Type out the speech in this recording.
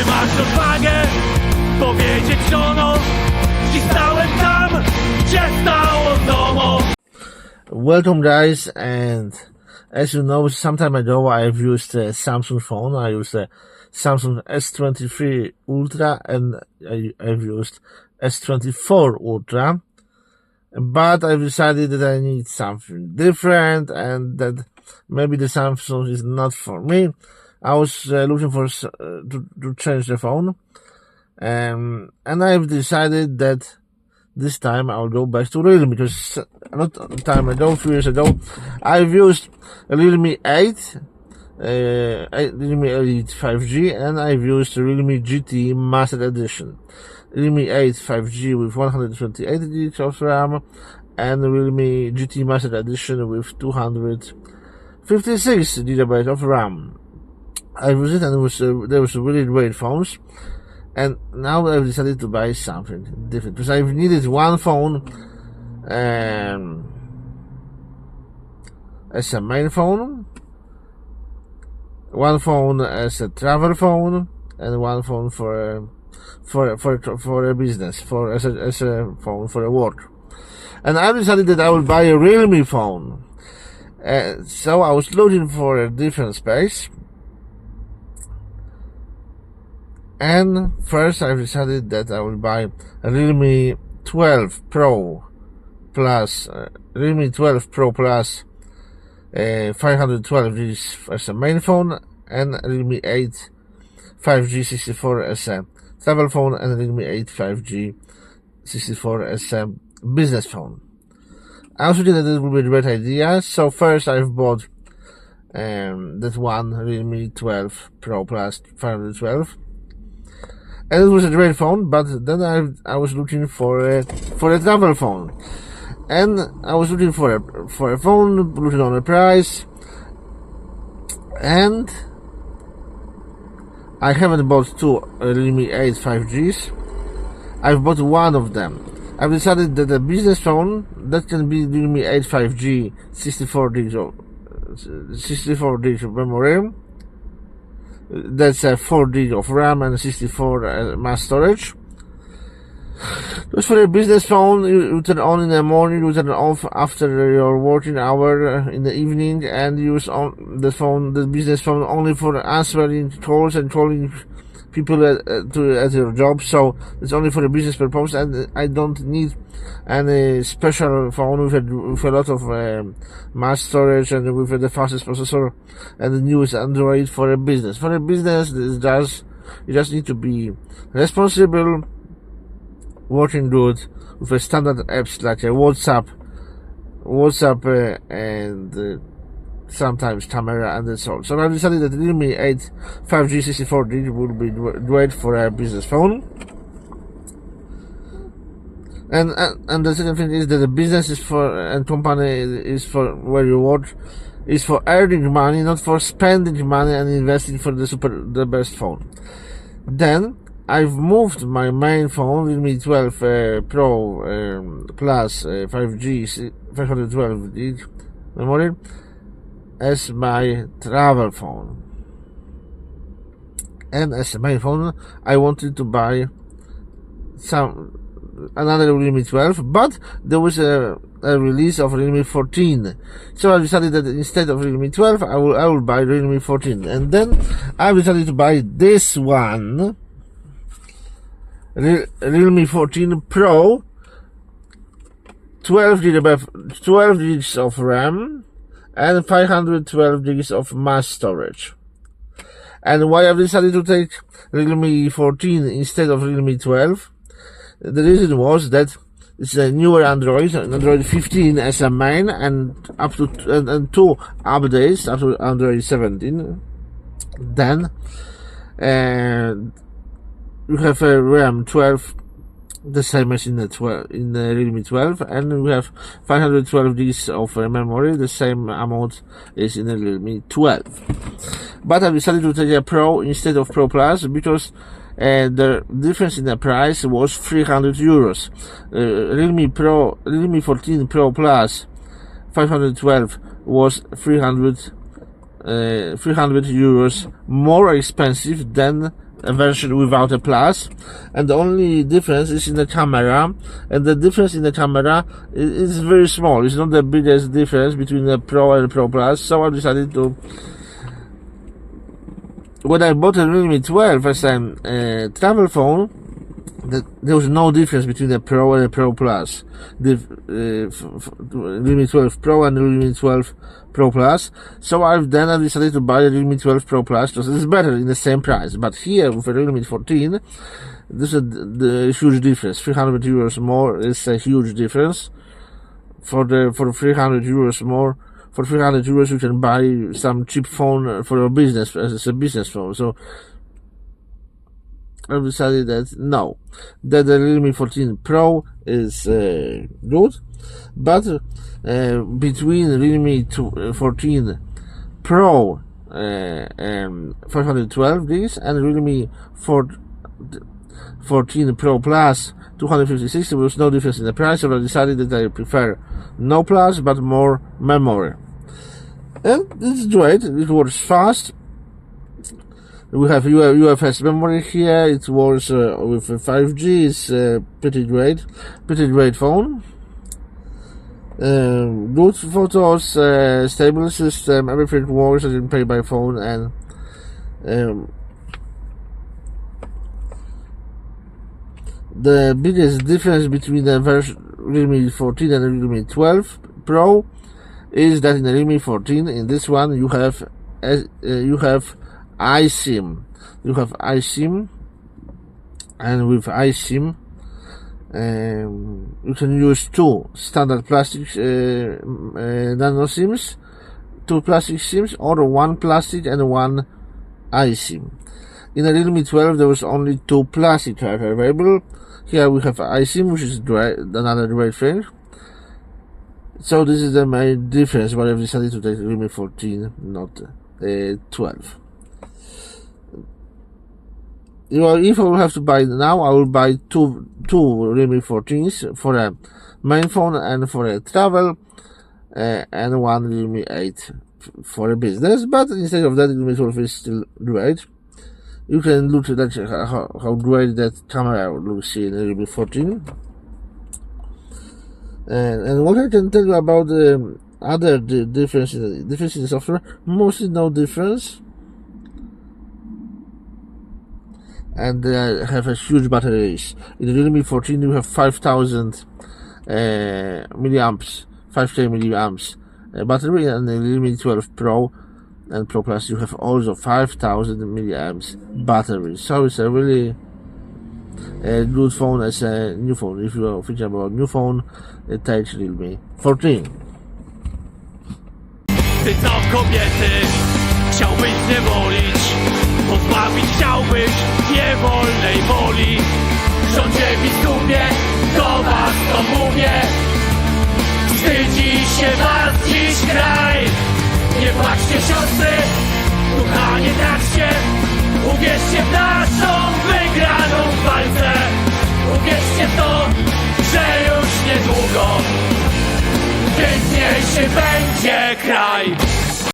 Czy masz odwagę powiedzieć żonom, dziś stałem tam, gdzie stało domo? Welcome guys, and as you know, some time ago I've used a Samsung phone. I used a Samsung S23 Ultra and I've used S24 Ultra, but I've decided that I need something different and that maybe the Samsung is not for me. I was looking for to change the phone, and I've decided that this time I'll go back to Realme, because a few years ago, I've used a Realme 8, Realme 8 5G, and I've used a Realme GT Master Edition. Realme 8 5G with 128 GB of RAM, and Realme GT Master Edition with 256 GB of RAM. I've used it, and they were really great phones. And now I've decided to buy something different, because I've needed one phone as a main phone, one phone as a travel phone, and one phone for a business, as a phone for a work. And I decided that I would buy a Realme phone. So I was looking for a different space. And first I've decided that I will buy a Realme 12 Pro Plus, 512 GB as a main phone, and Realme 8 5G 64 as a travel phone, and Realme 8 5G 64 as a business phone. I was thinking that it would be a great idea, so first I've bought that one Realme 12 Pro Plus 512. And it was a great phone, but then I was looking for a travel phone, and I was looking for a phone, looking on the price, and I haven't bought two Realme 8 5Gs. I've bought one of them. I've decided that a business phone that can be Realme 8 5G 64 gigs of memory. That's a 4 GB of RAM and 64 mass storage. Just for a business phone, you turn on in the morning, you turn off after your working hour in the evening, and use the business phone only for answering calls and calling people at your job. So it's only for a business purpose, and I don't need any special phone with a lot of mass storage and with the fastest processor and the newest Android for a business. For a business, you just need to be responsible, working good with a standard apps like a WhatsApp, and sometimes camera, and that's all. So I decided that Realme 8 5G 64 GB would be great for a business phone. And the second thing is that the business is for, and company is for where you work, is for earning money, not for spending money and investing for the best phone. Then I've moved my main phone, Realme 12 Pro Plus 5G 512 GB memory, as my travel phone. And as a main phone, I wanted to buy another Realme 12, but there was a release of Realme 14. So I decided that instead of Realme 12, I will buy Realme 14. And then I decided to buy this one, Realme 14 Pro, 12 GB of RAM, and 512 GB of mass storage. And why I've decided to take Realme 14 instead of Realme 12? The reason was that it's a newer Android 15 as a main, and up to and two updates up to Android 17. Then you have a RAM 12, the same as in the Realme 12, and we have 512 GB of memory, the same amount is in the Realme 12. But I decided to take a Pro instead of Pro Plus, because the difference in the price was 300 euros. Realme 14 Pro Plus 512 was 300 euros more expensive than a version without a plus, and the only difference is in the camera, and the difference in the camera is very small. It's not the biggest difference between the Pro and Pro Plus, so I decided to, when I bought a Realme 12 as a travel phone, there was no difference between the Pro and the Pro Plus. The Realme 12 Pro and the Realme 12 Pro Plus. So I decided to buy the Realme 12 Pro Plus because it's better in the same price. But here with the Realme 14, this is the huge difference. 300 euros more is a huge difference. For 300 euros more, for 300 euros you can buy some cheap phone for your business as a business phone. So I decided that no, that the Realme 14 Pro is good, but between Realme 14 Pro 512 gigs and Realme 14 Pro Plus 256, there was no difference in the price, so I decided that I prefer no plus but more memory. And it's great, it works fast. We have UFS memory here. It works with 5G. It's pretty great phone. Good photos, stable system. Everything works. I can pay by phone, and the biggest difference between the Realme 14 and the Realme 12 Pro is that in the Realme 14, in this one you have iSIM. You have iSIM, and with iSIM you can use two standard plastic nano SIMs, two plastic SIMs, or one plastic and one iSIM. In the Realme 12 there was only two plastic cards available. Here we have iSIM, which is another great thing. So this is the main difference why I've decided to take Realme 14, not 12. If I will have to buy now, I will buy two Realme 14s for a main phone and for a travel, and one Realme 8 for a business. But instead of that, Realme 12 is still great. You can look at that, how great that camera looks in Realme 14. And what I can tell you about the other difference in the software, mostly no difference. And they have a huge batteries. In the Realme 14 you have 5000 milliamps, 5k milliamps battery, and the Realme 12 Pro and Pro Plus you have also 5000 milliamps battery. So it's a really good phone as a new phone. If you are thinking about new phone, take Realme 14. Ty co kobiety chciałbyś zniewolić, pozbawić chciałbyś niewolnej woli. Rządzie biskupie, do was to mówię, wstydzi się was dziś kraj. Nie płaczcie siostry, ducha nie traćcie, uwierzcie w naszą wygraną w walce. Uwierzcie w to, że już niedługo piękniejszy będzie kraj.